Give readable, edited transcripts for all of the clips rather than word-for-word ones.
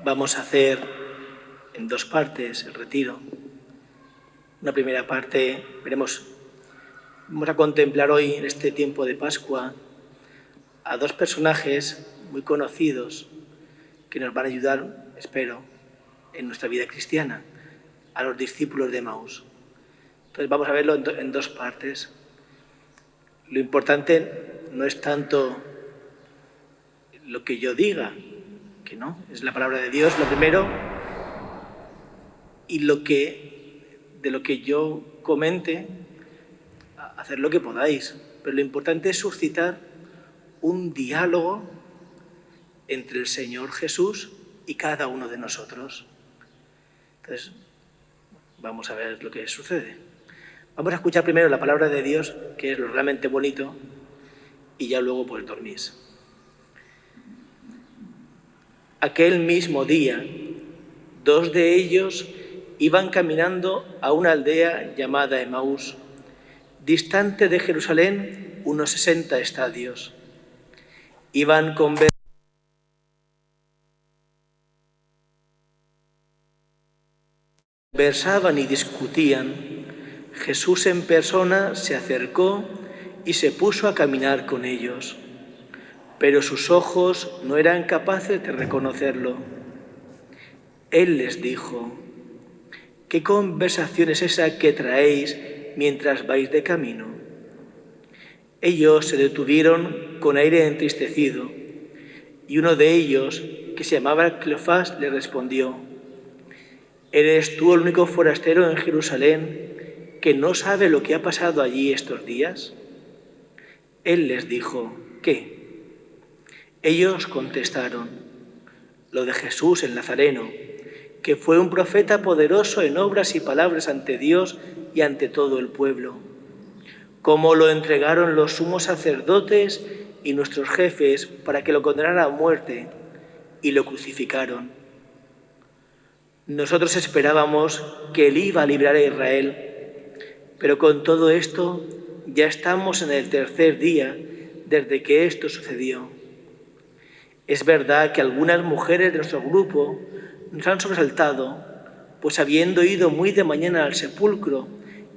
Vamos a hacer en dos partes el retiro. Una primera parte, vamos a contemplar hoy, en este tiempo de Pascua, a dos personajes muy conocidos que nos van a ayudar, espero, en nuestra vida cristiana, a los discípulos de Emaús. Entonces vamos a verlo en dos partes. Lo importante no es tanto lo que yo diga, que no, es la palabra de Dios lo primero, y de lo que yo comente, hacer lo que podáis. Pero lo importante es suscitar un diálogo entre el Señor Jesús y cada uno de nosotros. Entonces, vamos a ver lo que sucede. Vamos a escuchar primero la palabra de Dios, que es lo realmente bonito, y ya luego pues dormís. Aquel mismo día, dos de ellos iban caminando a una aldea llamada Emaús, distante de Jerusalén unos 60 estadios. Iban conversaban y discutían. Jesús en persona se acercó y se puso a caminar con ellos, pero sus ojos no eran capaces de reconocerlo. Él les dijo: ¿qué conversación es esa que traéis mientras vais de camino? Ellos se detuvieron con aire entristecido, y uno de ellos, que se llamaba Cleofás, le respondió: ¿eres tú el único forastero en Jerusalén que no sabe lo que ha pasado allí estos días? Él les dijo: ¿qué? Ellos contestaron: lo de Jesús el Nazareno, que fue un profeta poderoso en obras y palabras ante Dios y ante todo el pueblo. Cómo lo entregaron los sumos sacerdotes y nuestros jefes para que lo condenaran a muerte, y lo crucificaron. Nosotros esperábamos que él iba a librar a Israel, pero con todo esto ya estamos en el tercer día desde que esto sucedió. Es verdad que algunas mujeres de nuestro grupo nos han sobresaltado, pues habiendo ido muy de mañana al sepulcro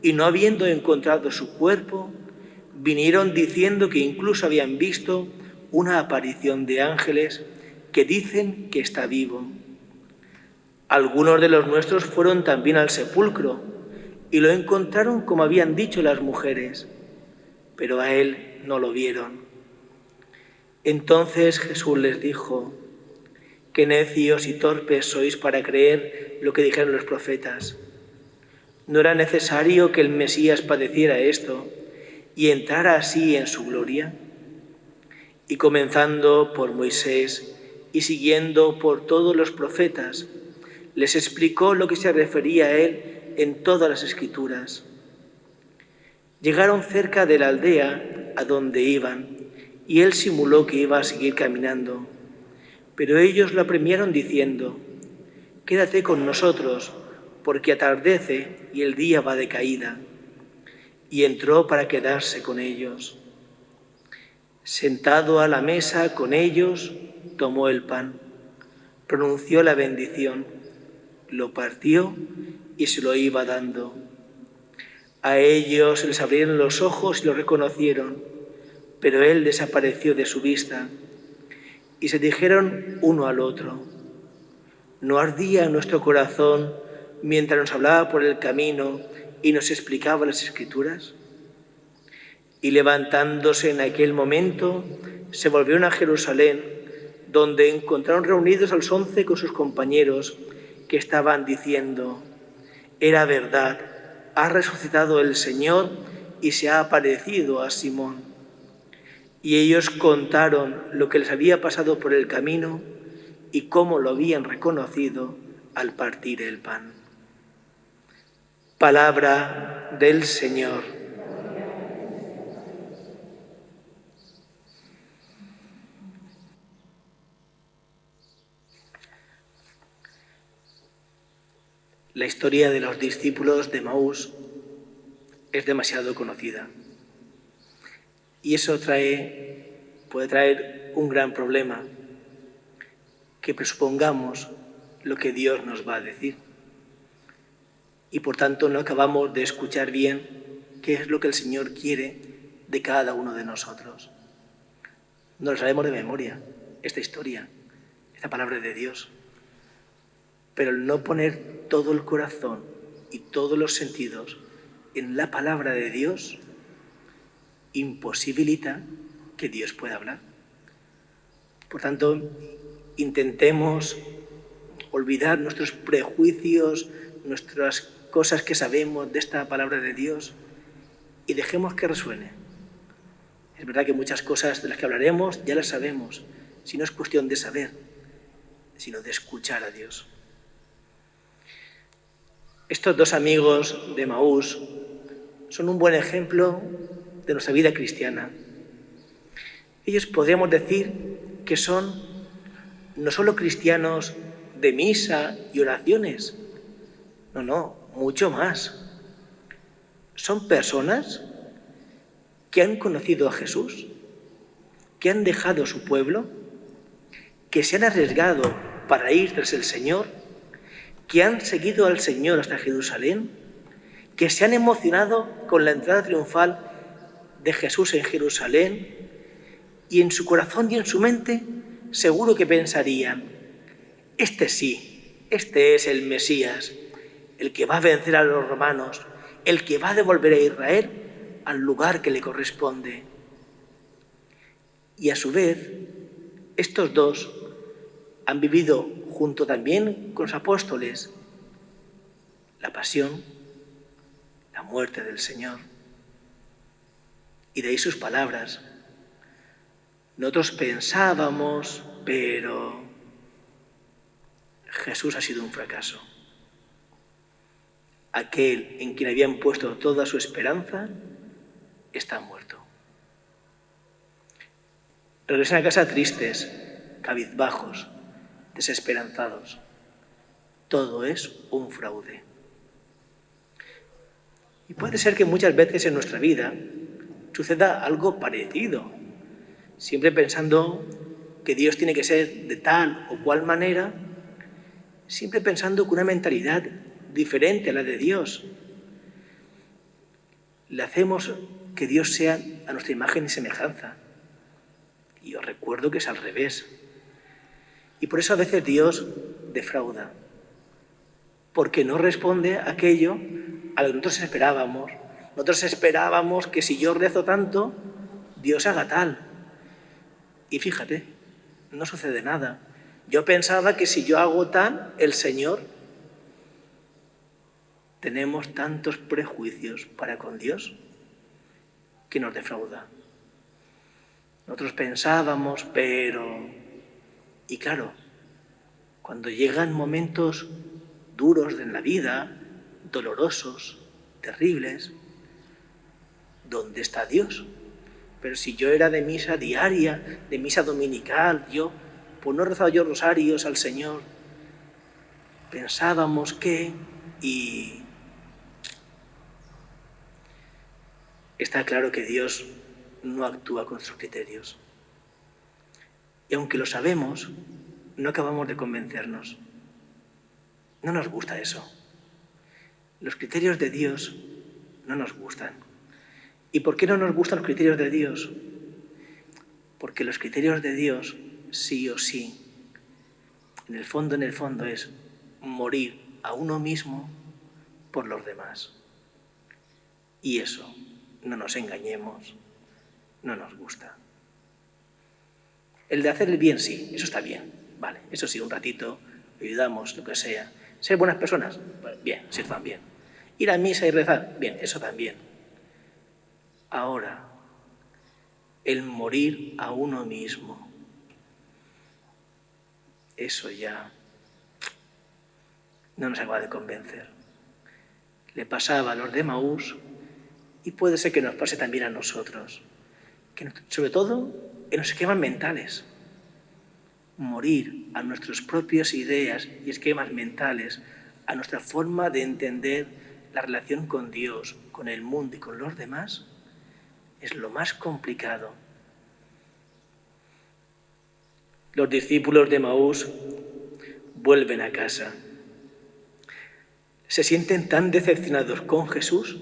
y no habiendo encontrado su cuerpo, vinieron diciendo que incluso habían visto una aparición de ángeles que dicen que está vivo. Algunos de los nuestros fueron también al sepulcro y lo encontraron como habían dicho las mujeres, pero a él no lo vieron. Entonces Jesús les dijo: qué necios y torpes sois para creer lo que dijeron los profetas. ¿No era necesario que el Mesías padeciera esto y entrara así en su gloria? Y comenzando por Moisés y siguiendo por todos los profetas, les explicó lo que se refería a él en todas las Escrituras. Llegaron cerca de la aldea a donde iban, y él simuló que iba a seguir caminando. Pero ellos lo apremiaron diciendo: quédate con nosotros, porque atardece y el día va de caída. Y entró para quedarse con ellos. Sentado a la mesa con ellos, tomó el pan, pronunció la bendición, lo partió y se lo iba dando. A ellos se les abrieron los ojos y lo reconocieron, pero él desapareció de su vista. Y se dijeron uno al otro: ¿no ardía nuestro corazón mientras nos hablaba por el camino y nos explicaba las Escrituras? Y levantándose en aquel momento, se volvieron a Jerusalén, donde encontraron reunidos a los 11 con sus compañeros, que estaban diciendo: era verdad, ha resucitado el Señor y se ha aparecido a Simón. Y ellos contaron lo que les había pasado por el camino y cómo lo habían reconocido al partir el pan. Palabra del Señor. La historia de los discípulos de Emaús es demasiado conocida. Y eso puede traer un gran problema, que presupongamos lo que Dios nos va a decir. Y por tanto no acabamos de escuchar bien qué es lo que el Señor quiere de cada uno de nosotros. No lo sabemos de memoria, esta historia, esta palabra de Dios. Pero el no poner todo el corazón y todos los sentidos en la palabra de Dios imposibilita que Dios pueda hablar. Por tanto, intentemos olvidar nuestros prejuicios, nuestras cosas que sabemos de esta palabra de Dios y dejemos que resuene. Es verdad que muchas cosas de las que hablaremos ya las sabemos, si no es cuestión de saber, sino de escuchar a Dios. Estos dos amigos de Emaús son un buen ejemplo de nuestra vida cristiana. Ellos podríamos decir que son no solo cristianos de misa y oraciones, no, mucho más. Son personas que han conocido a Jesús, que han dejado su pueblo, que se han arriesgado para ir tras el Señor, que han seguido al Señor hasta Jerusalén, que se han emocionado con la entrada triunfal de Jesús en Jerusalén, y en su corazón y en su mente seguro que pensarían: este sí, este es el Mesías, el que va a vencer a los romanos, el que va a devolver a Israel al lugar que le corresponde. Y a su vez, estos dos han vivido junto también con los apóstoles la pasión, la muerte del Señor. Y de ahí sus palabras: nosotros pensábamos, pero Jesús ha sido un fracaso. Aquel en quien habían puesto toda su esperanza está muerto. Regresan a casa tristes, cabizbajos, desesperanzados. Todo es un fraude. Y puede ser que muchas veces en nuestra vida suceda algo parecido, siempre pensando que Dios tiene que ser de tal o cual manera, siempre pensando con una mentalidad diferente a la de Dios. Le hacemos que Dios sea a nuestra imagen y semejanza. Y os recuerdo que es al revés. Y por eso a veces Dios defrauda, porque no responde a aquello a lo que nosotros esperábamos. Nosotros esperábamos que si yo rezo tanto, Dios haga tal. Y fíjate, no sucede nada. Yo pensaba que si yo hago tal, el Señor... Tenemos tantos prejuicios para con Dios que nos defrauda. Nosotros pensábamos, pero... Y claro, cuando llegan momentos duros en la vida, dolorosos, terribles, ¿dónde está Dios? Pero si yo era de misa diaria, de misa dominical, pues no rezaba yo rosarios al Señor. Pensábamos que... Y está claro que Dios no actúa con sus criterios. Y aunque lo sabemos, no acabamos de convencernos. No nos gusta eso. Los criterios de Dios no nos gustan. ¿Y por qué no nos gustan los criterios de Dios? Porque los criterios de Dios, sí o sí, en el fondo es morir a uno mismo por los demás. Y eso, no nos engañemos, no nos gusta. El de hacer el bien, sí, eso está bien, vale, eso sí, un ratito, ayudamos, lo que sea. Ser buenas personas, bien, sí, también. Ir a misa y rezar, bien, eso también. Ahora, el morir a uno mismo, eso ya no nos acaba de convencer. Le pasaba a los de Emaús y puede ser que nos pase también a nosotros. Que sobre todo en los esquemas mentales. Morir a nuestras propias ideas y esquemas mentales, a nuestra forma de entender la relación con Dios, con el mundo y con los demás, es lo más complicado. Los discípulos de Emaús vuelven a casa. Se sienten tan decepcionados con Jesús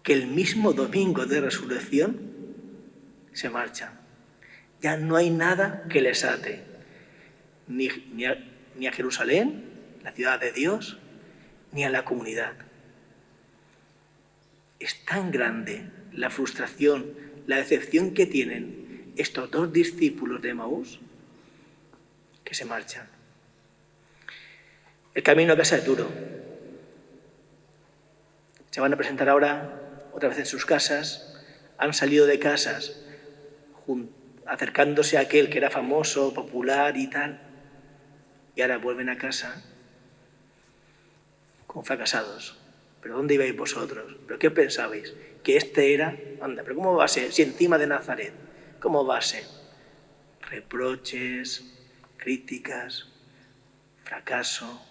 que el mismo domingo de resurrección se marchan. Ya no hay nada que les ate, ni a Jerusalén, la ciudad de Dios, ni a la comunidad. Es tan grande la frustración, la decepción que tienen estos dos discípulos de Emaús que se marchan. El camino a casa es duro. Se van a presentar ahora otra vez en sus casas. Han salido de casas acercándose a aquel que era famoso, popular y tal. Y ahora vuelven a casa como fracasados. ¿Pero dónde ibais vosotros? ¿Pero qué pensabais? ¿Que este era? Anda, ¿pero cómo va a ser? Si encima de Nazaret, ¿cómo va a ser? Reproches, críticas, fracaso.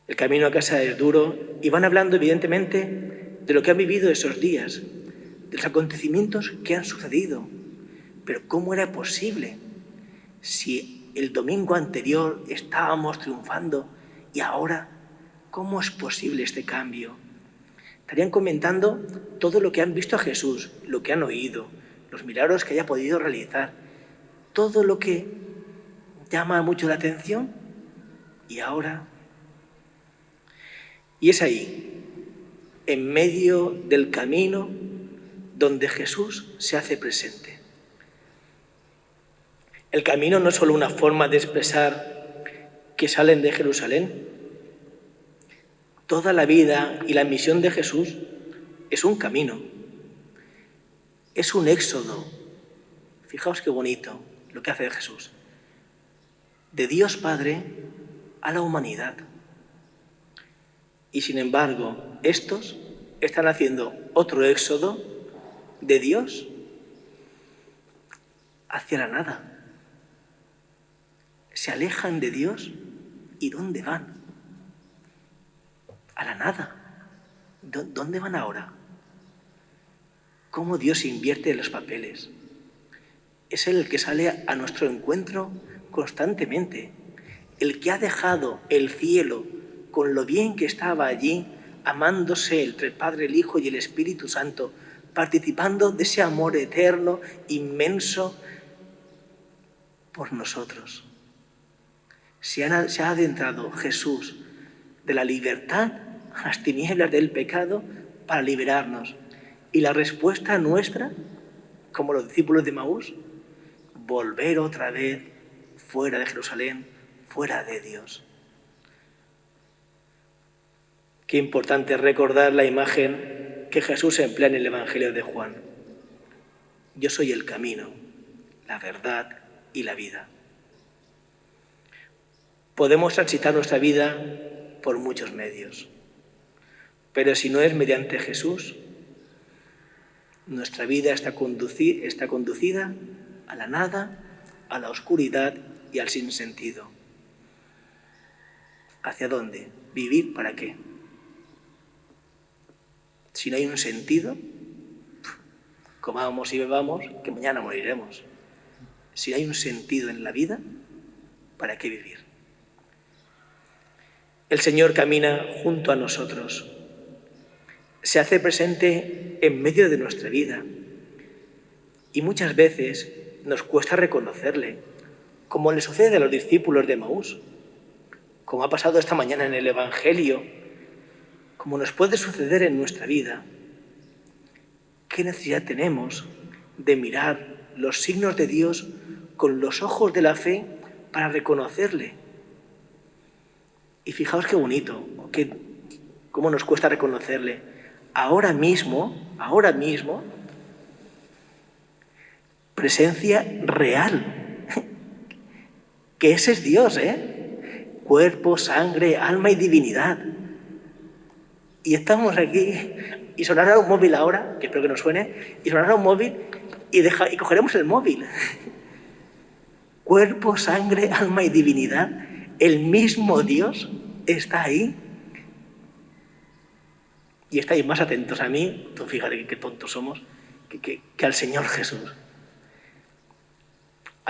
El camino a casa es duro y van hablando evidentemente de lo que han vivido esos días, de los acontecimientos que han sucedido. Pero ¿cómo era posible si el domingo anterior estábamos triunfando y ahora cómo es posible este cambio? Estarían comentando todo lo que han visto a Jesús, lo que han oído, los milagros que haya podido realizar, todo lo que llama mucho la atención y ahora. Y es ahí, en medio del camino, donde Jesús se hace presente. El camino no es solo una forma de expresar que salen de Jerusalén. Toda la vida y la misión de Jesús es un camino, es un éxodo. Fijaos qué bonito lo que hace Jesús. De Dios Padre a la humanidad. Y sin embargo, estos están haciendo otro éxodo de Dios hacia la nada. Se alejan de Dios y ¿dónde van? A la nada. ¿Dónde van ahora? ¿Cómo Dios invierte los papeles? Es Él el que sale a nuestro encuentro constantemente, el que ha dejado el cielo con lo bien que estaba allí, amándose entre el Padre, el Hijo y el Espíritu Santo, participando de ese amor eterno, inmenso, por nosotros. Se ha adentrado Jesús de la libertad a las tinieblas del pecado para liberarnos. Y la respuesta nuestra, como los discípulos de Emaús, volver otra vez fuera de Jerusalén, fuera de Dios. Qué importante recordar la imagen que Jesús emplea en el Evangelio de Juan. Yo soy el camino, la verdad y la vida. Podemos transitar nuestra vida por muchos medios, pero si no es mediante Jesús, nuestra vida está conducida a la nada, a la oscuridad y al sinsentido. ¿Hacia dónde? ¿Vivir para qué? Si no hay un sentido, comamos y bebamos, que mañana moriremos. Si no hay un sentido en la vida, ¿para qué vivir? El Señor camina junto a nosotros. Se hace presente en medio de nuestra vida. Y muchas veces nos cuesta reconocerle, como le sucede a los discípulos de Emaús, como ha pasado esta mañana en el Evangelio, como nos puede suceder en nuestra vida. ¿Qué necesidad tenemos de mirar los signos de Dios con los ojos de la fe para reconocerle? Y fijaos qué bonito, cómo nos cuesta reconocerle. Ahora mismo, presencia real, que ese es Dios, cuerpo, sangre, alma y divinidad. Y estamos aquí y sonará un móvil ahora, que espero que no suene, y sonará un móvil y cogeremos el móvil. Cuerpo, sangre, alma y divinidad, el mismo Dios está ahí. Y estáis más atentos a mí, tú fíjate qué tontos somos, que al Señor Jesús.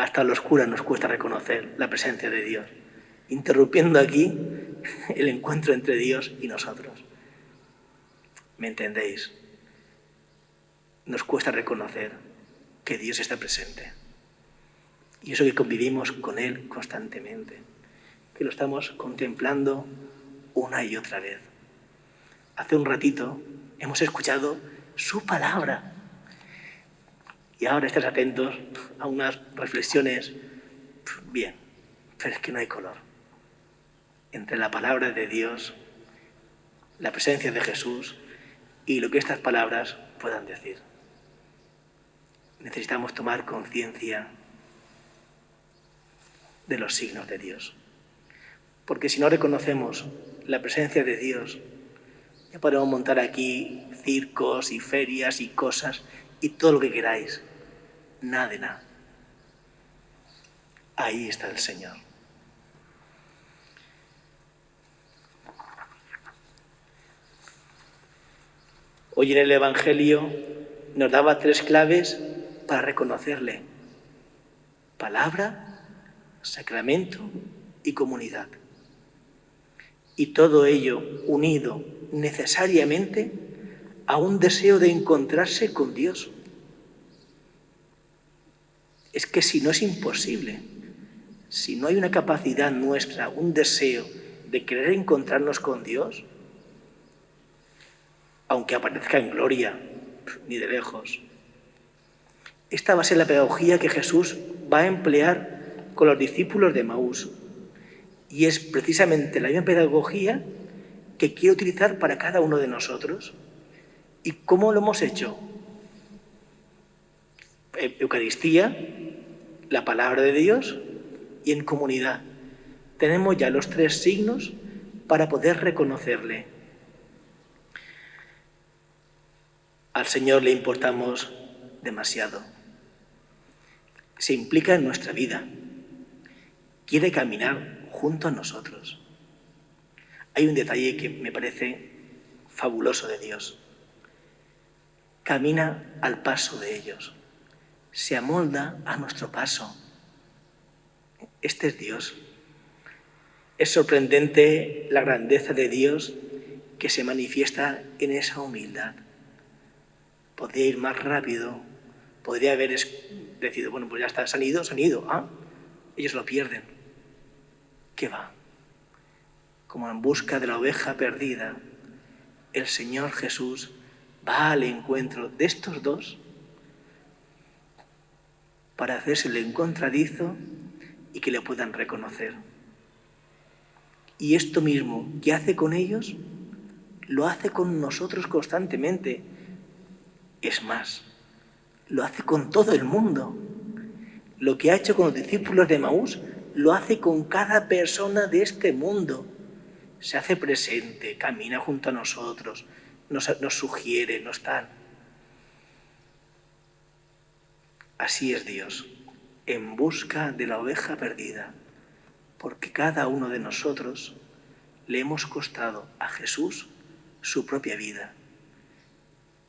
Hasta a los curas nos cuesta reconocer la presencia de Dios, interrumpiendo aquí el encuentro entre Dios y nosotros. ¿Me entendéis? Nos cuesta reconocer que Dios está presente. Y eso que convivimos con Él constantemente, que lo estamos contemplando una y otra vez. Hace un ratito hemos escuchado su palabra. Y ahora estés atentos a unas reflexiones, bien, pero es que no hay color. Entre la palabra de Dios, la presencia de Jesús y lo que estas palabras puedan decir. Necesitamos tomar conciencia de los signos de Dios. Porque si no reconocemos la presencia de Dios, ya podemos montar aquí circos y ferias y cosas y todo lo que queráis. Nada de nada. Ahí está el Señor. Hoy en el Evangelio nos daba 3 claves para reconocerle: palabra, sacramento y comunidad. Y todo ello unido necesariamente a un deseo de encontrarse con Dios. Es que si no es imposible, si no hay una capacidad nuestra, un deseo de querer encontrarnos con Dios, aunque aparezca en gloria, ni de lejos. Esta va a ser la pedagogía que Jesús va a emplear con los discípulos de Emaús. Y es precisamente la misma pedagogía que quiere utilizar para cada uno de nosotros. ¿Y cómo lo hemos hecho? Eucaristía, la palabra de Dios y en comunidad. Tenemos ya los 3 signos para poder reconocerle. Al Señor le importamos demasiado. Se implica en nuestra vida. Quiere caminar junto a nosotros. Hay un detalle que me parece fabuloso de Dios. Camina al paso de ellos. Se amolda a nuestro paso. Este es Dios. Es sorprendente la grandeza de Dios que se manifiesta en esa humildad. Podría ir más rápido, podría haber decidido, bueno, pues ya está, se han ido. Ellos lo pierden. ¿Qué va? Como en busca de la oveja perdida, el Señor Jesús va al encuentro de estos 2 para hacerse el encontradizo y que le puedan reconocer. Y esto mismo que hace con ellos, lo hace con nosotros constantemente. Es más, lo hace con todo el mundo. Lo que ha hecho con los discípulos de Emaús, lo hace con cada persona de este mundo. Se hace presente, camina junto a nosotros, nos sugiere, nos da. Así es Dios, en busca de la oveja perdida, porque cada uno de nosotros le hemos costado a Jesús su propia vida,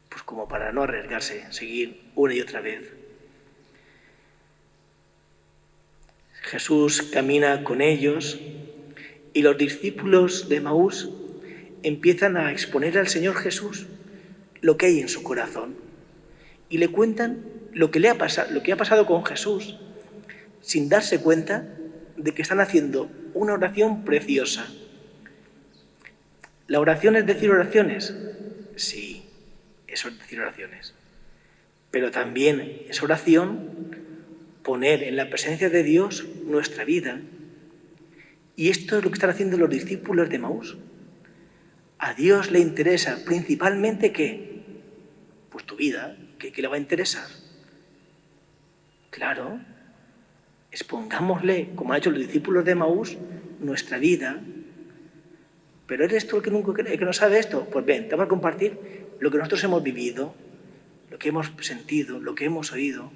pues como para no arriesgarse, seguir una y otra vez. Jesús camina con ellos y los discípulos de Emaús empiezan a exponer al Señor Jesús lo que hay en su corazón y le cuentan lo que ha pasado con Jesús, sin darse cuenta de que están haciendo una oración preciosa. ¿La oración es decir oraciones? Sí, eso es decir oraciones. Pero también es oración poner en la presencia de Dios nuestra vida. Y esto es lo que están haciendo los discípulos de Emaús. A Dios le interesa principalmente ¿qué? Pues tu vida. ¿Qué le va a interesar? Claro, expongámosle, como han hecho los discípulos de Emaús, nuestra vida. ¿Pero eres tú el que no sabe esto? Pues ven, te vamos a compartir lo que nosotros hemos vivido, lo que hemos sentido, lo que hemos oído.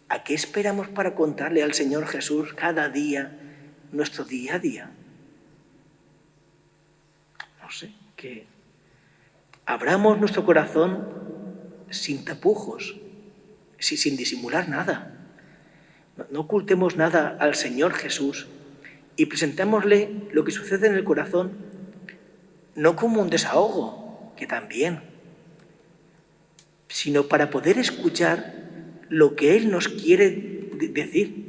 ¿A qué esperamos para contarle al Señor Jesús cada día, nuestro día a día? No sé, que abramos nuestro corazón sin tapujos, sin disimular nada. No ocultemos nada al Señor Jesús y presentémosle lo que sucede en el corazón, no como un desahogo, que también, sino para poder escuchar lo que Él nos quiere decir.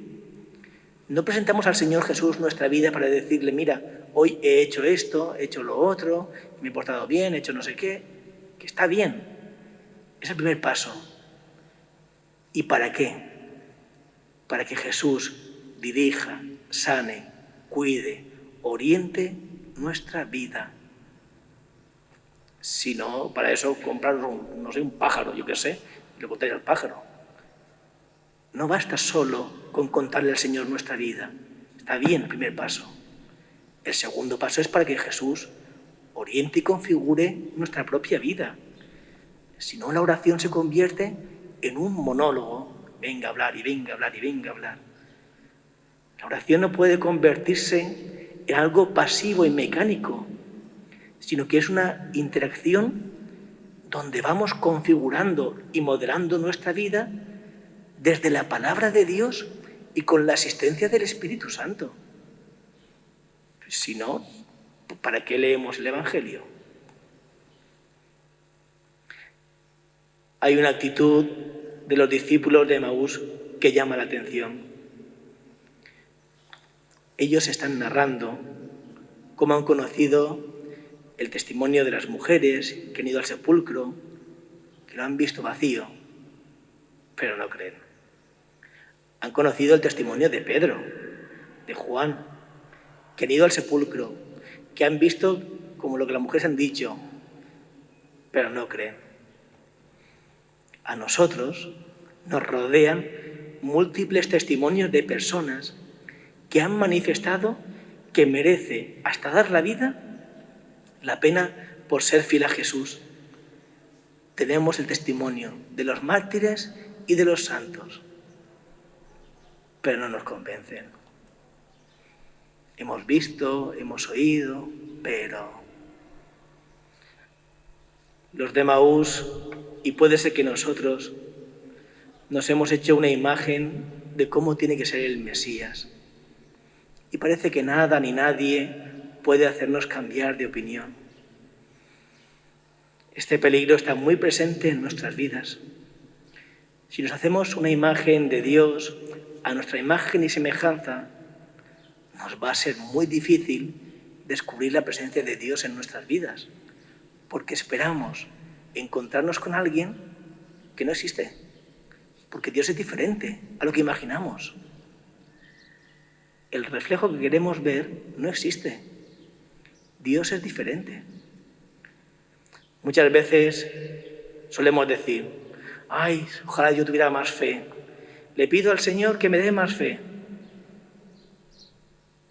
No presentamos al Señor Jesús nuestra vida para decirle, mira, hoy he hecho esto, he hecho lo otro, me he portado bien, he hecho no sé qué, que está bien. Es el primer paso. ¿Y para qué? Para que Jesús dirija, sane, cuide, oriente nuestra vida. Si no, para eso comprar un pájaro, yo qué sé, y le contáis al pájaro. No basta solo con contarle al Señor nuestra vida. Está bien el primer paso. El segundo paso es para que Jesús oriente y configure nuestra propia vida. Si no, la oración se convierte en un monólogo. Venga a hablar y venga a hablar y venga a hablar. La oración no puede convertirse en algo pasivo y mecánico, sino que es una interacción donde vamos configurando y modelando nuestra vida desde la palabra de Dios y con la asistencia del Espíritu Santo. Si no, ¿para qué leemos el Evangelio? Hay una actitud de los discípulos de Emaús que llama la atención. Ellos están narrando cómo han conocido el testimonio de las mujeres que han ido al sepulcro, que lo han visto vacío, pero no creen. Han conocido el testimonio de Pedro, de Juan, que han ido al sepulcro, que han visto como lo que las mujeres han dicho, pero no creen. A nosotros nos rodean múltiples testimonios de personas que han manifestado que merece hasta dar la vida la pena por ser fiel a Jesús. Tenemos el testimonio de los mártires y de los santos, pero no nos convencen. Hemos visto, hemos oído, pero los de Emaús, y puede ser que nosotros, nos hemos hecho una imagen de cómo tiene que ser el Mesías. Y parece que nada ni nadie puede hacernos cambiar de opinión. Este peligro está muy presente en nuestras vidas. Si nos hacemos una imagen de Dios a nuestra imagen y semejanza, nos va a ser muy difícil descubrir la presencia de Dios en nuestras vidas, porque esperamos encontrarnos con alguien que no existe, porque Dios es diferente a lo que imaginamos. El reflejo que queremos ver no existe. Dios es diferente. Muchas veces solemos decir, ay, ojalá yo tuviera más fe. Le pido al Señor que me dé más fe.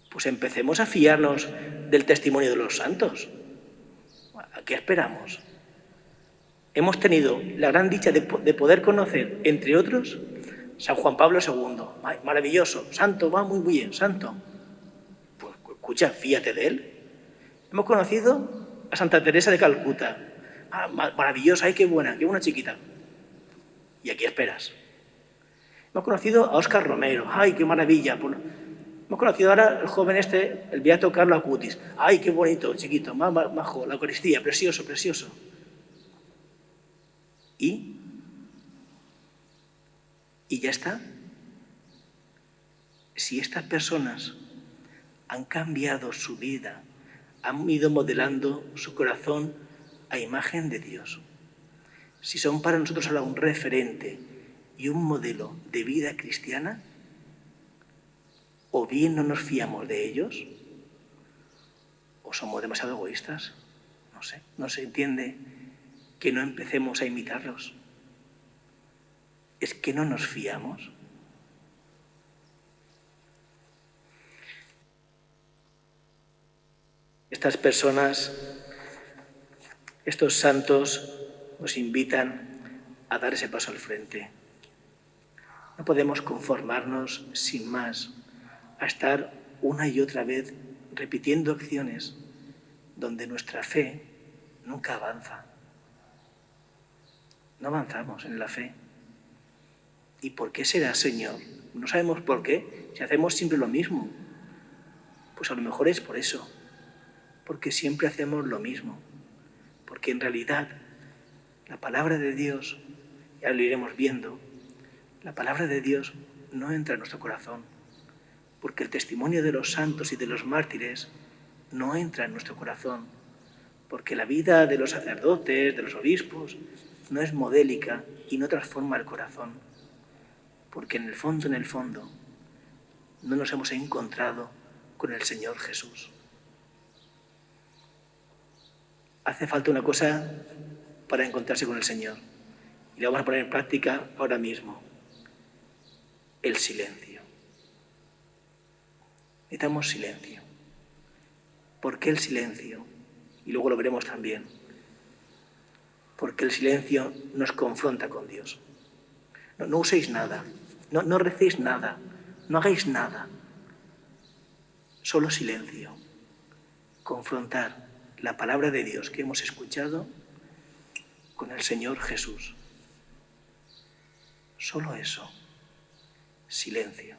Pues empecemos a fiarnos del testimonio de los santos. ¿A qué esperamos? Hemos tenido la gran dicha de poder conocer, entre otros, San Juan Pablo II. Ay, maravilloso, santo, va muy bien, santo. Pues escucha, fíate de él. Hemos conocido a Santa Teresa de Calcuta. Ah, maravillosa, ay, qué buena chiquita. ¿Y a qué esperas? Hemos conocido a Óscar Romero. Ay, qué maravilla. Hemos conocido ahora el joven el beato Carlo Acutis. Ay, qué bonito, chiquito, majo, la Eucaristía, precioso, precioso. ¿Y ya está. Si estas personas han cambiado su vida, han ido modelando su corazón a imagen de Dios, si son para nosotros ahora un referente y un modelo de vida cristiana, o bien no nos fiamos de ellos, o somos demasiado egoístas. No sé, no se entiende que no empecemos a imitarlos. ¿Es que no nos fiamos? Estas personas, estos santos, nos invitan a dar ese paso al frente. No podemos conformarnos sin más a estar una y otra vez repitiendo acciones donde nuestra fe nunca avanza. No avanzamos en la fe. ¿Y por qué será, Señor? No sabemos por qué, si hacemos siempre lo mismo. Pues a lo mejor es por eso, porque siempre hacemos lo mismo, porque en realidad la palabra de Dios, ya lo iremos viendo, la palabra de Dios no entra en nuestro corazón, porque el testimonio de los santos y de los mártires no entra en nuestro corazón, porque la vida de los sacerdotes, de los obispos, no es modélica y no transforma el corazón, porque en el fondo, no nos hemos encontrado con el Señor Jesús. Hace falta una cosa para encontrarse con el Señor, y la vamos a poner en práctica ahora mismo: el silencio. Necesitamos silencio. ¿Por qué el silencio? Y luego lo veremos también. Porque el silencio nos confronta con Dios. No uséis nada, no recéis nada, no hagáis nada. Solo silencio. Confrontar la palabra de Dios que hemos escuchado con el Señor Jesús. Solo eso. Silencio.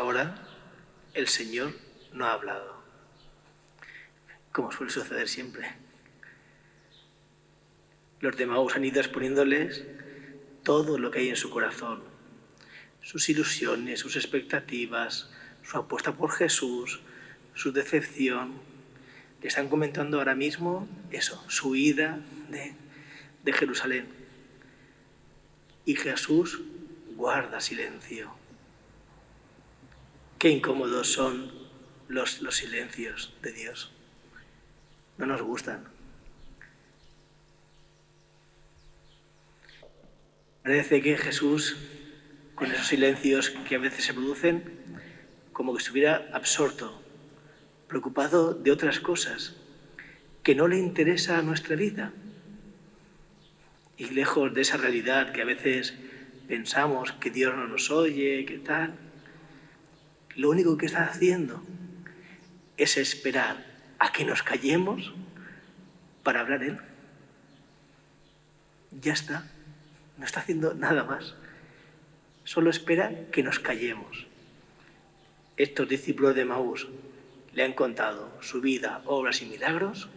ahora el Señor no ha hablado, como suele suceder siempre. Los de Emaús han ido exponiéndoles todo lo que hay en su corazón, sus ilusiones, sus expectativas, su apuesta por Jesús, su decepción. Le están comentando ahora mismo eso, su huida de Jerusalén. Y Jesús guarda silencio. Qué incómodos son los silencios de Dios. No nos gustan. Parece que Jesús, con esos silencios que a veces se producen, como que estuviera absorto, preocupado de otras cosas, que no le interesa a nuestra vida. Y lejos de esa realidad que a veces pensamos que Dios no nos oye, que tal, lo único que está haciendo es esperar a que nos callemos para hablar Él. Ya está, no está haciendo nada más. Solo espera que nos callemos. Estos discípulos de Emaús le han contado su vida, obras y milagros.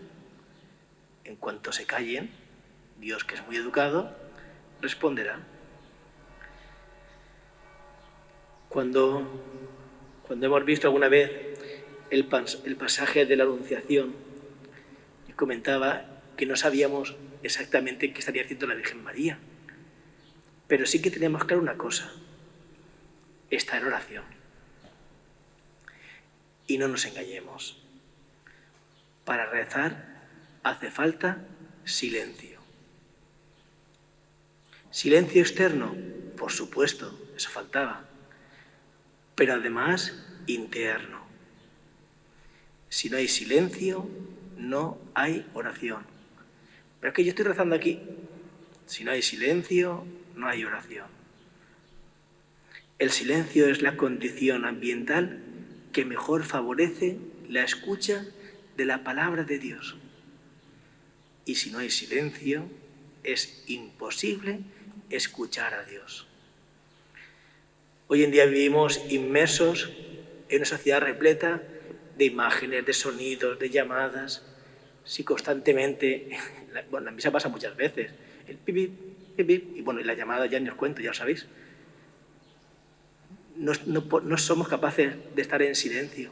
En cuanto se callen, Dios, que es muy educado, responderá. Cuando hemos visto alguna vez el pasaje de la Anunciación, y comentaba que no sabíamos exactamente qué estaría haciendo la Virgen María, pero sí que teníamos claro una cosa: está en oración. Y no nos engañemos. Para rezar hace falta silencio. Silencio externo, por supuesto, eso faltaba, pero además interno. Si no hay silencio, no hay oración. Pero es que yo estoy rezando aquí. Si no hay silencio, no hay oración. El silencio es la condición ambiental que mejor favorece la escucha de la palabra de Dios. Y si no hay silencio, es imposible escuchar a Dios. Hoy en día vivimos inmersos en una sociedad repleta de imágenes, de sonidos, de llamadas. Si constantemente, bueno, a mí se pasa muchas veces, el pipip, pipip, y bueno, y la llamada ya ni os cuento, ya lo sabéis. No somos capaces de estar en silencio.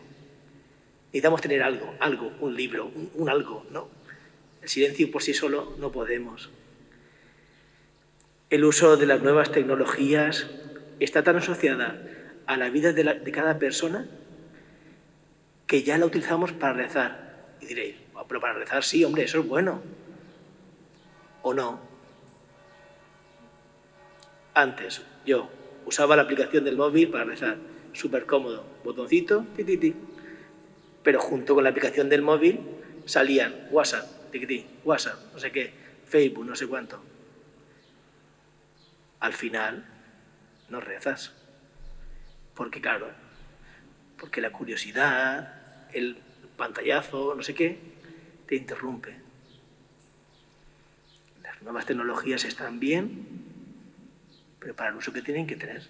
Necesitamos tener algo, un libro, un algo, ¿no? El silencio por sí solo no podemos. El uso de las nuevas tecnologías está tan asociada a la vida de cada persona que ya la utilizamos para rezar. Y diréis, pero para rezar sí, hombre, eso es bueno. ¿O no? Antes yo usaba la aplicación del móvil para rezar, súper cómodo, botoncito, ti, ti, ti. Pero junto con la aplicación del móvil salían WhatsApp, ti, WhatsApp, no sé qué, Facebook, no sé cuánto. Al final no rezas, porque claro, porque la curiosidad, el pantallazo, no sé qué, te interrumpe. Las nuevas tecnologías están bien, pero para el uso que tienen que tener.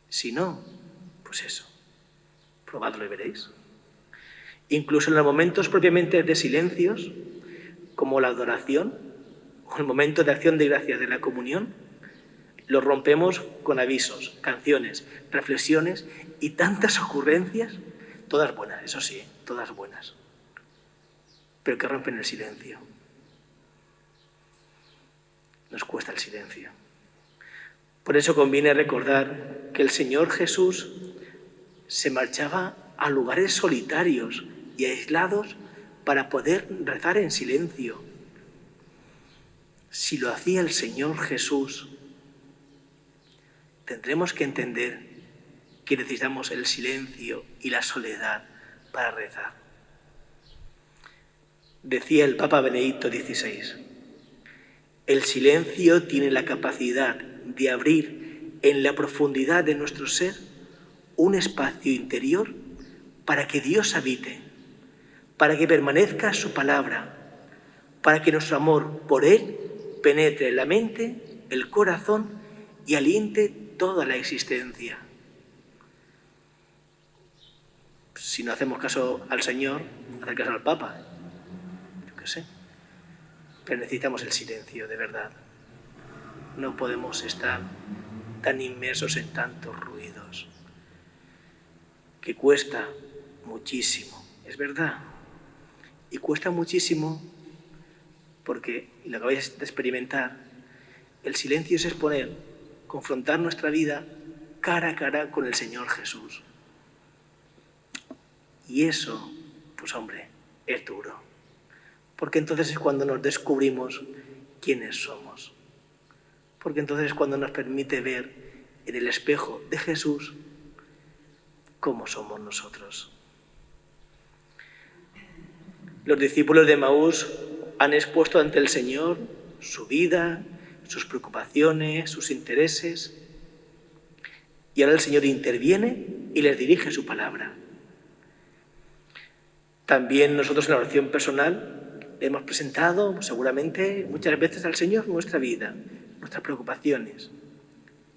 Si no, pues eso, probadlo y veréis. Incluso en los momentos propiamente de silencios, como la adoración o el momento de acción de gracias de la comunión, lo rompemos con avisos, canciones, reflexiones y tantas ocurrencias, todas buenas, eso sí, todas buenas, pero que rompen el silencio. Nos cuesta el silencio. Por eso conviene recordar que el Señor Jesús se marchaba a lugares solitarios y aislados para poder rezar en silencio. Si lo hacía el Señor Jesús, tendremos que entender que necesitamos el silencio y la soledad para rezar. Decía el Papa Benedicto XVI, el silencio tiene la capacidad de abrir en la profundidad de nuestro ser un espacio interior para que Dios habite, para que permanezca su palabra, para que nuestro amor por Él penetre la mente, el corazón y aliente toda la existencia. si no hacemos caso al Señor, hacer caso al Papa. Yo qué sé. Pero necesitamos el silencio, de verdad. No podemos estar tan inmersos en tantos ruidos, que cuesta muchísimo, es verdad. Y cuesta muchísimo porque, y lo acabáis de experimentar, el silencio es exponer, confrontar nuestra vida cara a cara con el Señor Jesús. Y eso, pues hombre, es duro. Porque entonces es cuando nos descubrimos quiénes somos. Porque entonces es cuando nos permite ver en el espejo de Jesús cómo somos nosotros. Los discípulos de Emaús han expuesto ante el Señor su vida, sus preocupaciones, sus intereses. Y ahora el Señor interviene y les dirige su palabra. También nosotros en la oración personal le hemos presentado seguramente muchas veces al Señor nuestra vida, nuestras preocupaciones.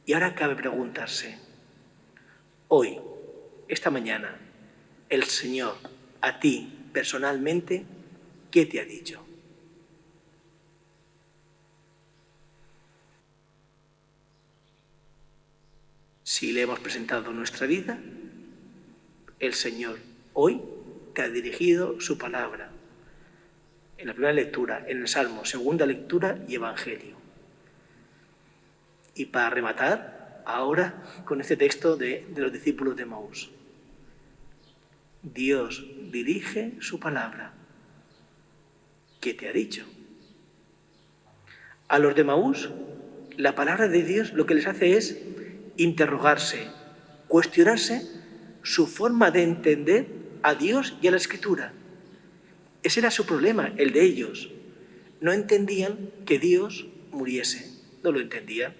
Y ahora cabe preguntarse, hoy, esta mañana, el Señor a ti personalmente, ¿qué te ha dicho? Si le hemos presentado nuestra vida, el Señor hoy te ha dirigido su palabra. En la primera lectura, en el Salmo, segunda lectura y Evangelio. Y para rematar, ahora con este texto de los discípulos de Emaús. Dios dirige su palabra. ¿Qué te ha dicho? A los de Emaús, la palabra de Dios lo que les hace es interrogarse, cuestionarse su forma de entender a Dios y a la Escritura. Ese era su problema, el de ellos. No entendían que Dios muriese, no lo entendían.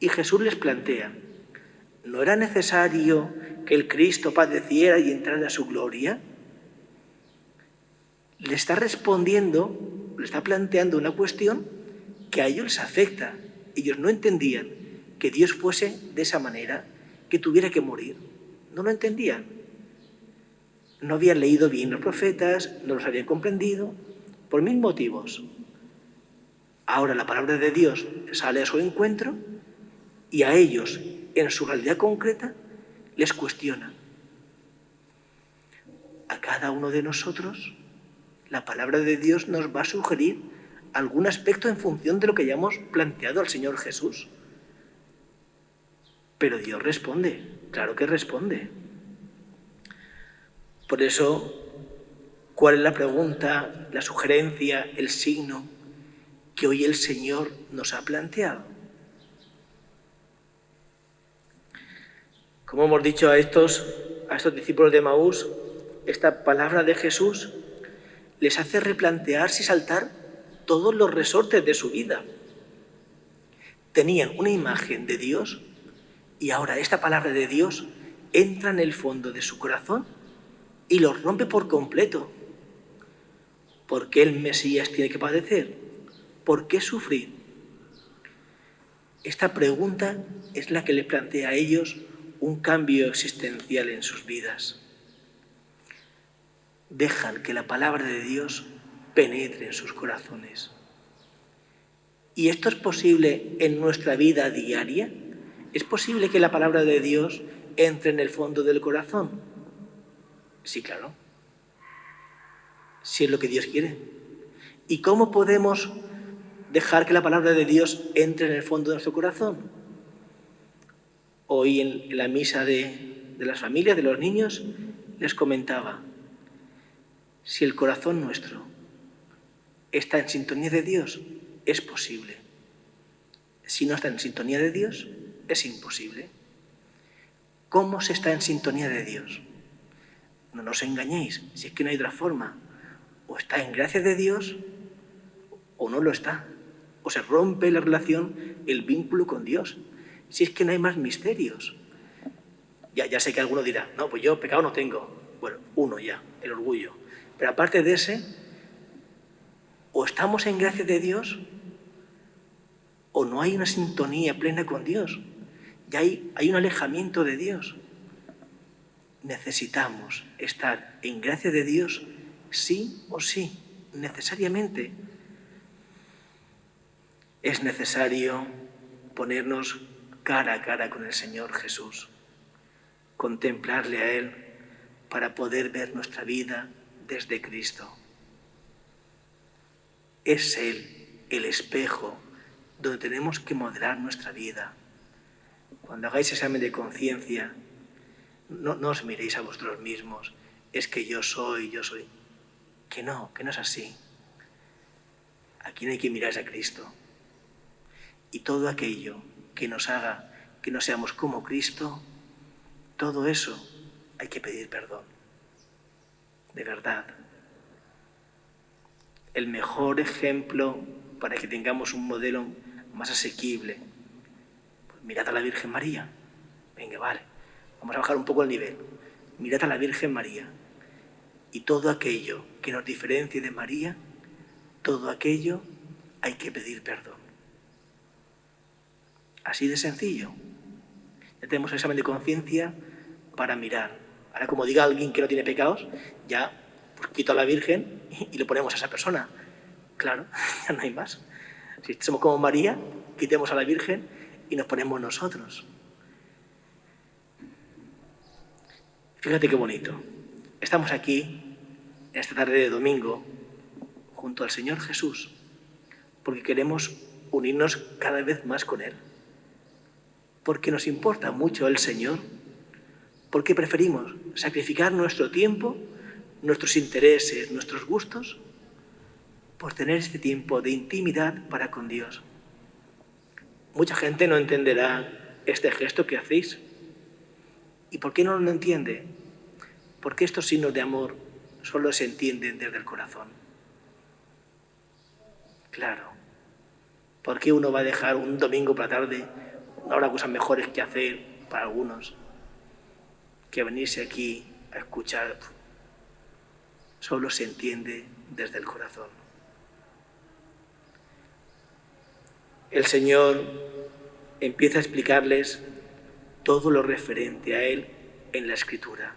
Y Jesús les plantea, ¿no era necesario que el Cristo padeciera y entrara a su gloria? Le está respondiendo, le está planteando una cuestión que a ellos les afecta. Ellos no entendían que Dios fuese de esa manera, que tuviera que morir. No lo entendían. No habían leído bien los profetas, no los habían comprendido, por mil motivos. Ahora la palabra de Dios sale a su encuentro y a ellos, en su realidad concreta, les cuestiona. A cada uno de nosotros, la palabra de Dios nos va a sugerir algún aspecto en función de lo que hayamos planteado al Señor Jesús. Pero Dios responde, claro que responde. Por eso, ¿cuál es la pregunta, la sugerencia, el signo que hoy el Señor nos ha planteado? Como hemos dicho a estos discípulos de Emaús, esta palabra de Jesús les hace replantearse y saltar todos los resortes de su vida. Tenían una imagen de Dios y ahora esta palabra de Dios entra en el fondo de su corazón y los rompe por completo. ¿Por qué el Mesías tiene que padecer? ¿Por qué sufrir? Esta pregunta es la que les plantea a ellos un cambio existencial en sus vidas. Dejan que la palabra de Dios penetre en sus corazones. ¿Y esto es posible en nuestra vida diaria? ¿Es posible que la palabra de Dios entre en el fondo del corazón? Sí, claro. Si es lo que Dios quiere. ¿Y cómo podemos dejar que la palabra de Dios entre en el fondo de nuestro corazón? Hoy en la misa de las familias, de los niños, les comentaba, si el corazón nuestro está en sintonía de Dios, es posible. Si no está en sintonía de Dios, es imposible. ¿Cómo se está en sintonía de Dios? No nos engañéis, si es que no hay otra forma. O está en gracia de Dios, o no lo está. O se rompe la relación, el vínculo con Dios. Si es que no hay más misterios. Ya sé que alguno dirá, no, pues yo pecado no tengo. Bueno, uno ya, el orgullo. Pero aparte de ese, o estamos en gracia de Dios, o no hay una sintonía plena con Dios. Ya hay un alejamiento de Dios. necesitamos estar en gracia de Dios sí o sí, necesariamente. Es necesario ponernos cara a cara con el Señor Jesús, contemplarle a Él para poder ver nuestra vida desde Cristo. Es Él el espejo donde tenemos que modelar nuestra vida. Cuando hagáis examen de conciencia, no os miréis a vosotros mismos, es que yo soy. Que no es así. ¿A quién hay que mirar? A Cristo. Y todo aquello que nos haga que no seamos como Cristo, todo eso hay que pedir perdón. De verdad. El mejor ejemplo para que tengamos un modelo más asequible. Pues mirad a la Virgen María. Venga, vale. Vamos a bajar un poco el nivel. Mirad a la Virgen María. Y todo aquello que nos diferencie de María, todo aquello hay que pedir perdón. Así de sencillo. Ya tenemos el examen de conciencia para mirar. Ahora, como diga alguien que no tiene pecados, ya pues quito a la Virgen y lo ponemos a esa persona. Claro, ya no hay más. Si somos como María, quitemos a la Virgen y nos ponemos nosotros. Fíjate qué bonito. Estamos aquí, en esta tarde de domingo, junto al Señor Jesús, porque queremos unirnos cada vez más con Él. Porque nos importa mucho el Señor, porque preferimos sacrificar nuestro tiempo, nuestros intereses, nuestros gustos, por tener este tiempo de intimidad para con Dios. Mucha gente no entenderá este gesto que hacéis. ¿Y por qué no lo entiende? Porque estos signos de amor solo se entienden desde el corazón. Claro. ¿Por qué uno va a dejar un domingo por la tarde? No habrá cosas mejores que hacer para algunos que venirse aquí a escuchar. Solo se entiende desde el corazón. El Señor empieza a explicarles todo lo referente a Él en la Escritura.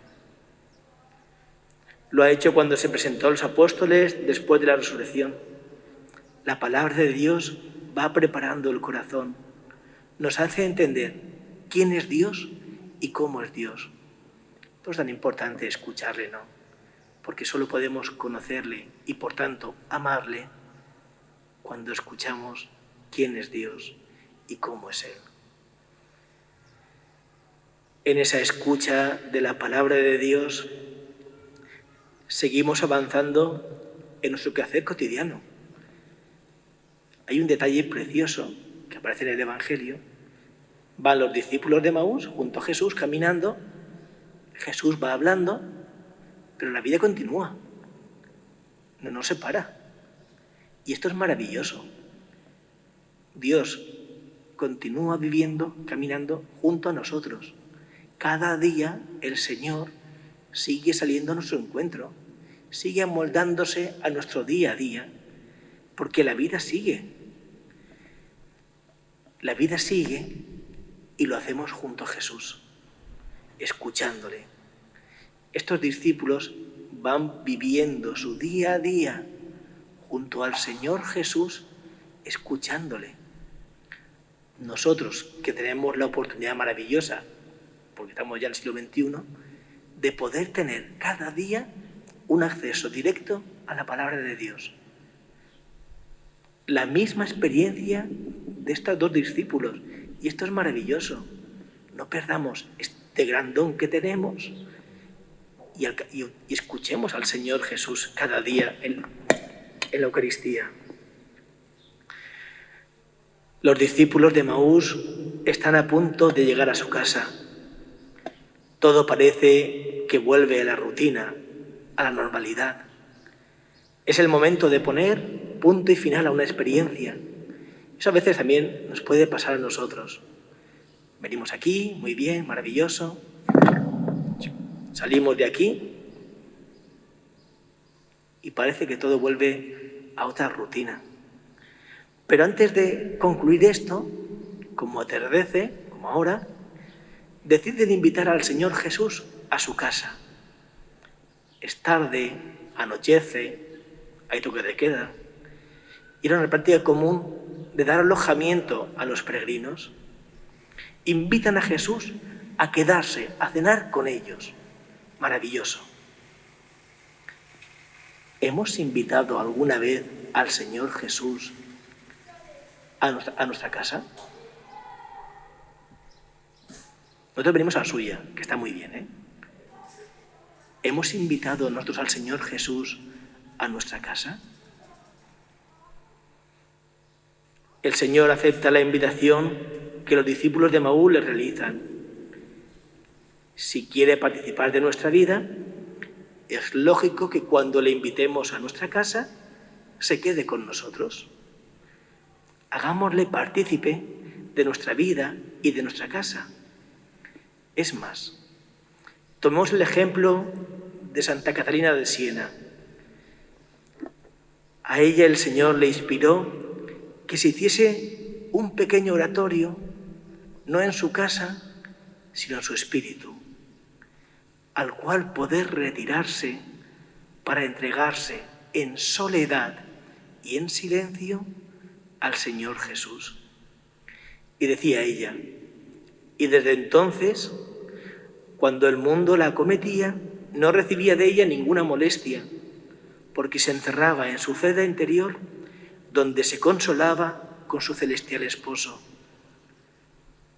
Lo ha hecho cuando se presentó a los apóstoles después de la resurrección. La palabra de Dios va preparando el corazón. Nos hace entender quién es Dios y cómo es Dios. Por eso es tan importante escucharle, ¿no? Porque solo podemos conocerle y, por tanto, amarle cuando escuchamos quién es Dios y cómo es Él. En esa escucha de la palabra de Dios, seguimos avanzando en nuestro quehacer cotidiano. Hay un detalle precioso que aparece en el Evangelio. Van los discípulos de Emaús junto a Jesús caminando. Jesús va hablando, pero la vida continúa. No se para. Y esto es maravilloso. Dios continúa viviendo, caminando junto a nosotros. Cada día el Señor sigue saliendo a nuestro encuentro, sigue amoldándose a nuestro día a día, porque la vida sigue. La vida sigue y lo hacemos junto a Jesús, escuchándole. Estos discípulos van viviendo su día a día junto al Señor Jesús, escuchándole. Nosotros, que tenemos la oportunidad maravillosa, porque estamos ya en el siglo XXI, de poder tener cada día un acceso directo a la palabra de Dios. La misma experiencia de estos dos discípulos. Y esto es maravilloso. No perdamos este gran don que tenemos y escuchemos al Señor Jesús cada día en la Eucaristía. Los discípulos de Emaús están a punto de llegar a su casa. Todo parece que vuelve a la rutina, a la normalidad. Es el momento de poner punto y final a una experiencia. Eso a veces también nos puede pasar a nosotros. Venimos aquí, muy bien, maravilloso. Salimos de aquí y parece que todo vuelve a otra rutina. Pero antes de concluir esto, como atardece, como ahora, deciden invitar al Señor Jesús a su casa. Es tarde, anochece, hay toque de queda. Y era una práctica común de dar alojamiento a los peregrinos. Invitan a Jesús a quedarse, a cenar con ellos. Maravilloso. ¿Hemos invitado alguna vez al Señor Jesús a nuestra casa? Nosotros venimos a la suya, que está muy bien, ¿eh? ¿Hemos invitado nosotros al Señor Jesús a nuestra casa? El Señor acepta la invitación que los discípulos de Emaús le realizan. Si quiere participar de nuestra vida, es lógico que cuando le invitemos a nuestra casa, se quede con nosotros. Hagámosle partícipe de nuestra vida y de nuestra casa. Es más, tomemos el ejemplo de Santa Catalina de Siena. A ella el Señor le inspiró que se hiciese un pequeño oratorio, no en su casa, sino en su espíritu, al cual poder retirarse para entregarse en soledad y en silencio al Señor Jesús. Y decía ella, y desde entonces, cuando el mundo la acometía, no recibía de ella ninguna molestia, porque se encerraba en su celda interior, donde se consolaba con su celestial esposo.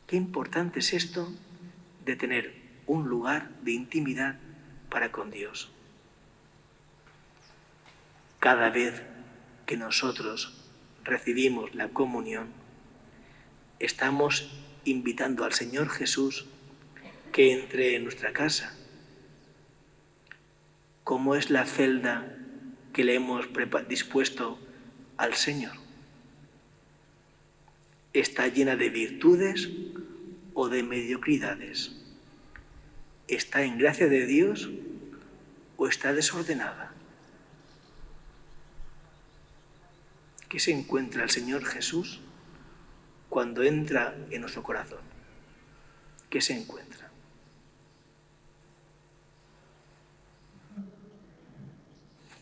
Qué importante es esto de tener un lugar de intimidad para con Dios. Cada vez que nosotros recibimos la comunión, estamos invitando al Señor Jesús que entre en nuestra casa. ¿Cómo es la celda que le hemos dispuesto al Señor? ¿Está llena de virtudes o de mediocridades? ¿Está en gracia de Dios o está desordenada? ¿Qué se encuentra el Señor Jesús cuando entra en nuestro corazón? ¿Qué se encuentra?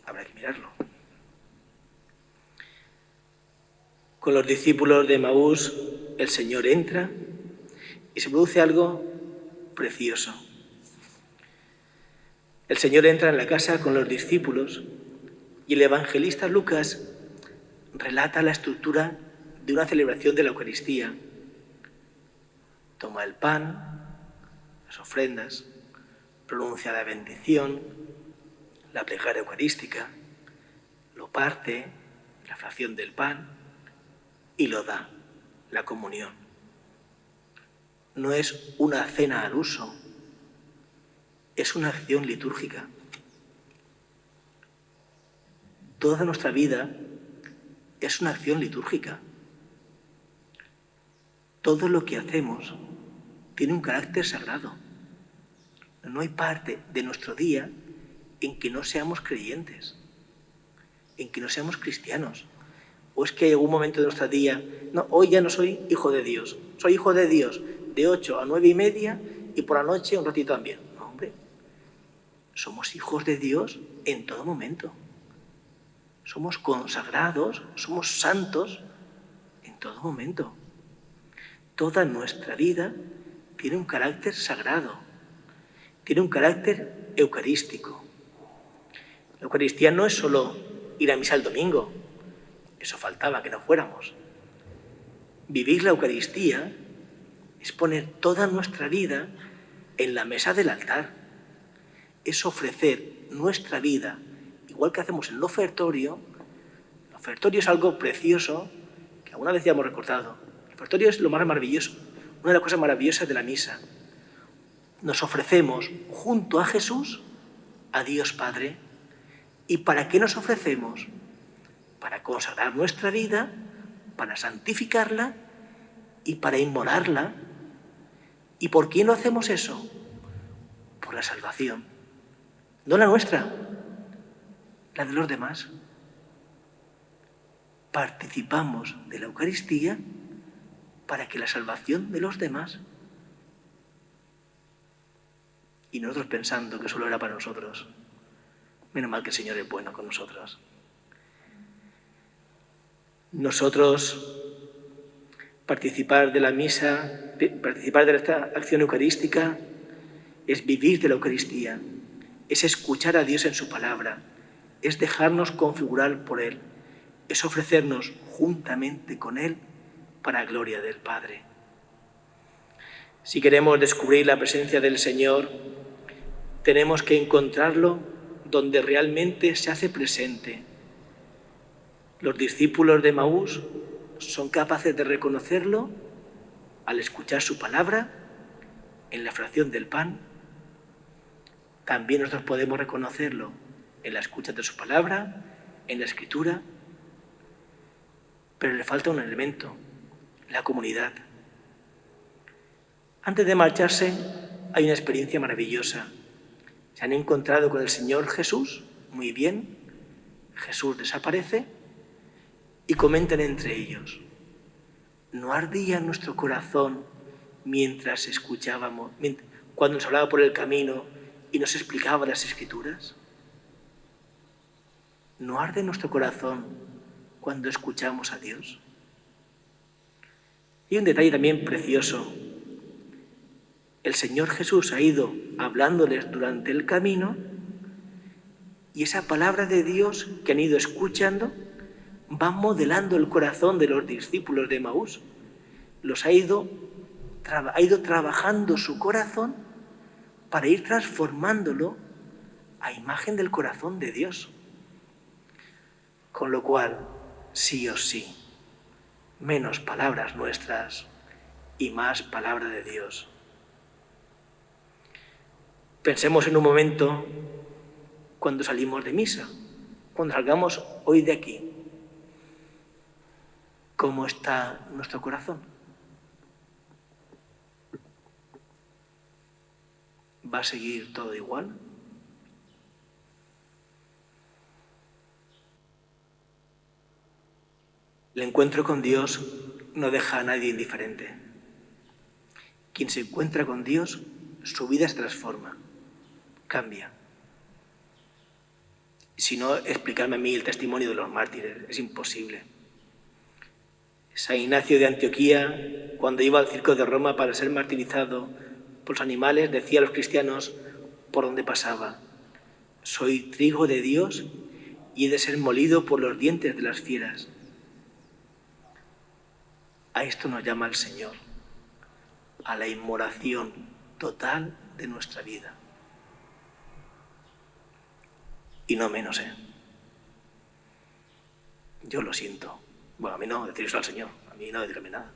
Habrá que mirarlo. Con los discípulos de Emaús, el Señor entra y se produce algo precioso. El Señor entra en la casa con los discípulos y el evangelista Lucas relata la estructura de una celebración de la Eucaristía. Toma el pan, las ofrendas, pronuncia la bendición, la plegaria eucarística, lo parte, la fracción del pan, y lo da, la comunión. No es una cena al uso, es una acción litúrgica. Toda nuestra vida es una acción litúrgica. Todo lo que hacemos tiene un carácter sagrado. No hay parte de nuestro día en que no seamos creyentes, en que no seamos cristianos. ¿O es que hay algún momento de nuestro día, no, hoy ya no soy hijo de Dios, soy hijo de Dios de 8 a 9:30 y por la noche un ratito también? No, hombre, somos hijos de Dios en todo momento. Somos consagrados, somos santos en todo momento. Toda nuestra vida tiene un carácter sagrado, tiene un carácter eucarístico. La Eucaristía no es solo ir a misa el domingo, eso faltaba que no fuéramos. Vivir la Eucaristía es poner toda nuestra vida en la mesa del altar. Es ofrecer nuestra vida, igual que hacemos en el ofertorio. El ofertorio es algo precioso que alguna vez ya hemos recordado. El ofertorio es lo más maravilloso, una de las cosas maravillosas de la misa. Nos ofrecemos junto a Jesús, a Dios Padre. ¿Y para qué nos ofrecemos? Para consagrar nuestra vida, para santificarla y para inmolarla. ¿Y por qué no hacemos eso? Por la salvación. No la nuestra, la de los demás. Participamos de la Eucaristía para que la salvación de los demás. y nosotros pensando que solo era para nosotros. Menos mal que el Señor es bueno con nosotros. Nosotros participar de la misa, participar de esta acción eucarística, es vivir de la Eucaristía, es escuchar a Dios en su palabra, es dejarnos configurar por Él, es ofrecernos juntamente con Él para gloria del Padre. Si queremos descubrir la presencia del Señor, tenemos que encontrarlo donde realmente se hace presente. Los discípulos de Emaús son capaces de reconocerlo al escuchar su palabra en la fracción del pan. También nosotros podemos reconocerlo en la escucha de su palabra, en la escritura, pero le falta un elemento, la comunidad. Antes de marcharse hay una experiencia maravillosa. Se han encontrado con el Señor Jesús, muy bien, Jesús desaparece y comentan entre ellos: ¿no ardía nuestro corazón mientras escuchábamos, cuando nos hablaba por el camino y nos explicaba las Escrituras? ¿No arde nuestro corazón cuando escuchamos a Dios? Y un detalle también precioso. El Señor Jesús ha ido hablándoles durante el camino y esa palabra de Dios que han ido escuchando va modelando el corazón de los discípulos de Emaús. Ha ido trabajando su corazón para ir transformándolo a imagen del corazón de Dios. Con lo cual, sí o sí, menos palabras nuestras y más palabra de Dios. Pensemos en un momento cuando salimos de misa, cuando salgamos hoy de aquí. ¿Cómo está nuestro corazón? ¿Va a seguir todo igual? El encuentro con Dios no deja a nadie indiferente. Quien se encuentra con Dios, su vida se transforma, cambia. Si no, explicarme a mí el testimonio de los mártires, es imposible. San Ignacio de Antioquía, cuando iba al circo de Roma para ser martirizado por los animales, decía a los cristianos por donde pasaba: soy trigo de Dios y he de ser molido por los dientes de las fieras. A esto nos llama el Señor, a la inmolación total de nuestra vida. Y no menos, Yo lo siento. Bueno, a mí no decir eso al Señor, a mí no decirme nada.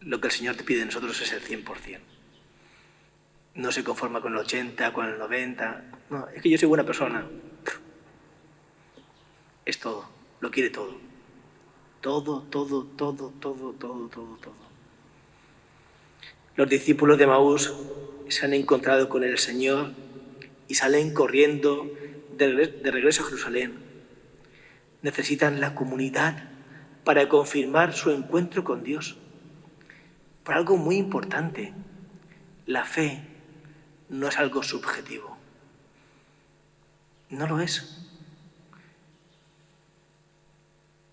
Lo que el Señor te pide de nosotros es el 100%. No se conforma con el 80, con el 90. No, es que yo soy buena persona. Es todo, lo quiere todo. Todo. Los discípulos de Emaús se han encontrado con el Señor y salen corriendo de regreso a Jerusalén. Necesitan la comunidad para confirmar su encuentro con Dios. Por algo muy importante, la fe no es algo subjetivo. No lo es.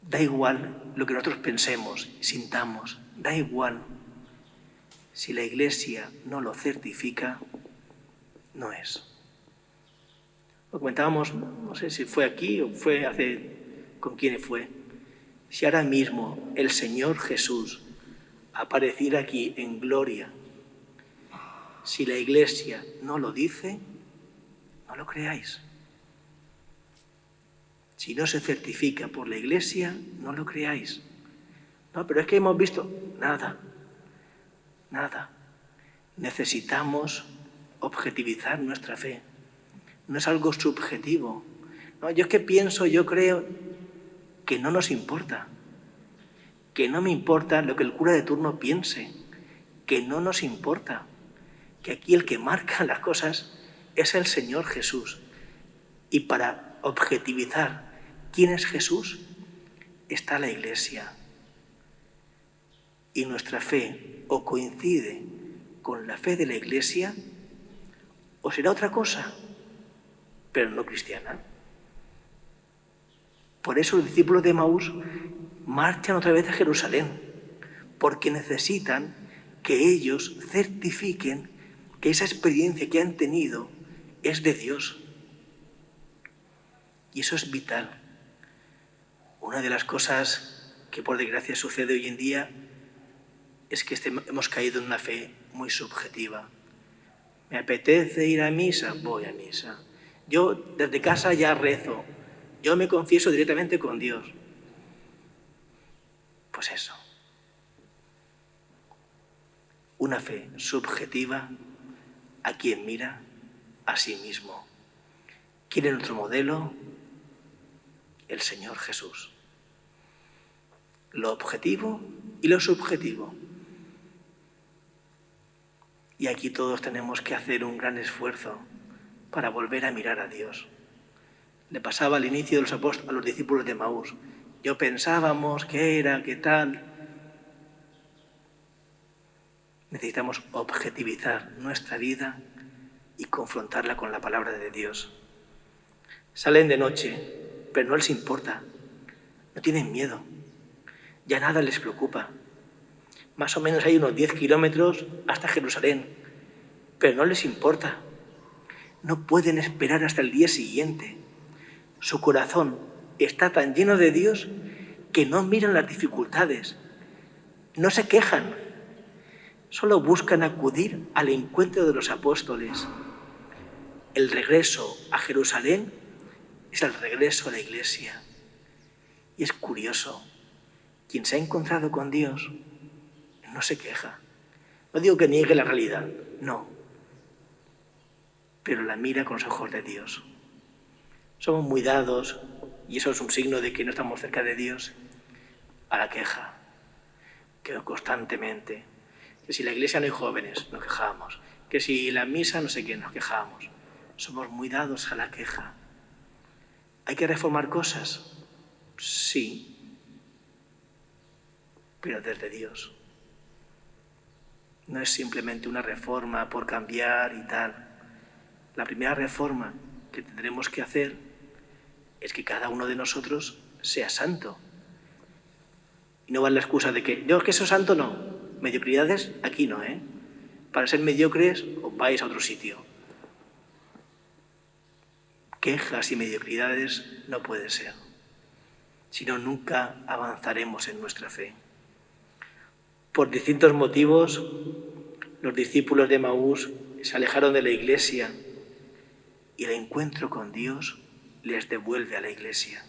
Da igual lo que nosotros pensemos, sintamos, da igual. Si la Iglesia no lo certifica, no es. Lo comentábamos, no sé si fue aquí o fue con quién fue. Si ahora mismo el Señor Jesús apareciera aquí en gloria, si la Iglesia no lo dice, no lo creáis. Si no se certifica por la Iglesia, no lo creáis. No, pero es que hemos visto nada. Necesitamos objetivizar nuestra fe. No es algo subjetivo. No, yo es que pienso, yo creo, que no nos importa. Que no me importa lo que el cura de turno piense. Que no nos importa. Que aquí el que marca las cosas es el Señor Jesús. Y para objetivizar quién es Jesús, está la Iglesia. Y nuestra fe o coincide con la fe de la Iglesia o será otra cosa, pero no cristiana. Por eso los discípulos de Emaús marchan otra vez a Jerusalén, porque necesitan que ellos certifiquen que esa experiencia que han tenido es de Dios. Y eso es vital. Una de las cosas que por desgracia sucede hoy en día es que hemos caído en una fe muy subjetiva. Me apetece ir a misa, voy a misa. Yo desde casa ya rezo. Yo me confieso directamente con Dios. Pues eso. Una fe subjetiva a quien mira a sí mismo. ¿Quién es nuestro modelo? El Señor Jesús. Lo objetivo y lo subjetivo. Y aquí todos tenemos que hacer un gran esfuerzo para volver a mirar a Dios. Le pasaba al inicio de a los discípulos de Emaús. Yo pensábamos que era, que tal. Necesitamos objetivizar nuestra vida y confrontarla con la palabra de Dios. Salen de noche, pero no les importa. No tienen miedo. Ya nada les preocupa. Más o menos hay unos 10 kilómetros hasta Jerusalén, pero no les importa. No pueden esperar hasta el día siguiente. Su corazón está tan lleno de Dios que no miran las dificultades, no se quejan, solo buscan acudir al encuentro de los apóstoles. El regreso a Jerusalén es el regreso a la Iglesia. Y es curioso, quien se ha encontrado con Dios no se queja. No digo que niegue la realidad, no, pero la mira con los ojos de Dios. Somos muy dados, y eso es un signo de que no estamos cerca de Dios, a la queja, que constantemente. Que si la iglesia no hay jóvenes, nos quejamos. Que si la misa no sé qué, nos quejamos. Somos muy dados a la queja. ¿Hay que reformar cosas? Sí, pero desde Dios. No es simplemente una reforma por cambiar y tal. La primera reforma que tendremos que hacer es que cada uno de nosotros sea santo. Y no vale la excusa de que yo que soy santo no. Mediocridades aquí no, ¿eh? Para ser mediocres os vais a otro sitio. Quejas y mediocridades no puede ser. Si no, nunca avanzaremos en nuestra fe. Por distintos motivos, los discípulos de Emaús se alejaron de la Iglesia y el encuentro con Dios les devuelve a la Iglesia.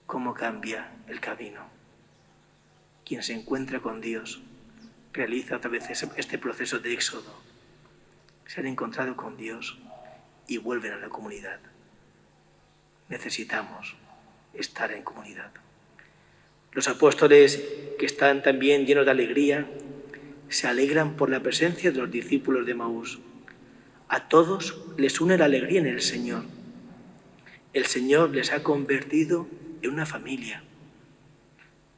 ¿Cómo cambia el camino? Quien se encuentra con Dios realiza otra vez este proceso de éxodo. Se han encontrado con Dios y vuelven a la comunidad. Necesitamos estar en comunidad. Los apóstoles, que están también llenos de alegría, se alegran por la presencia de los discípulos de Emaús. A todos les une la alegría en el Señor. El Señor les ha convertido en una familia.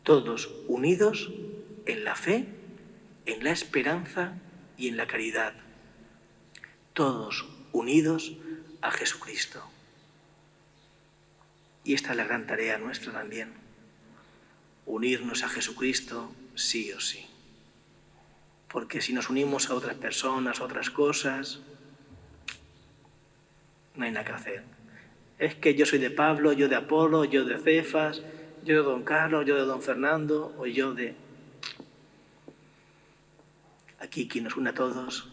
Todos unidos en la fe, en la esperanza y en la caridad. Todos unidos a Jesucristo. Y esta es la gran tarea nuestra también. Unirnos a Jesucristo sí o sí. Porque si nos unimos a otras personas, a otras cosas, no hay nada que hacer. Es que yo soy de Pablo, yo de Apolo, yo de Cefas, yo de don Carlos, yo de don Fernando, o yo de... Aquí quien nos une a todos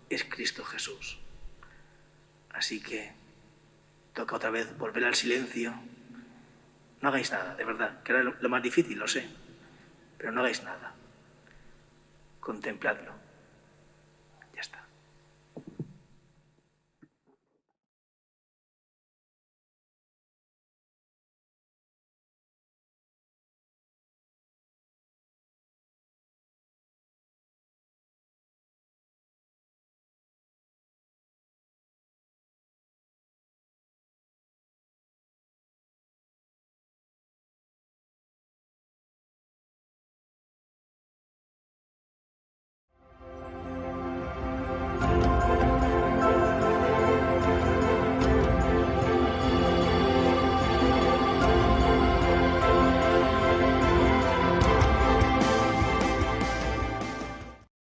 es Cristo Jesús. Así que toca otra vez volver al silencio. No hagáis nada, de verdad, que era lo más difícil, lo sé, pero no hagáis nada. Contempladlo.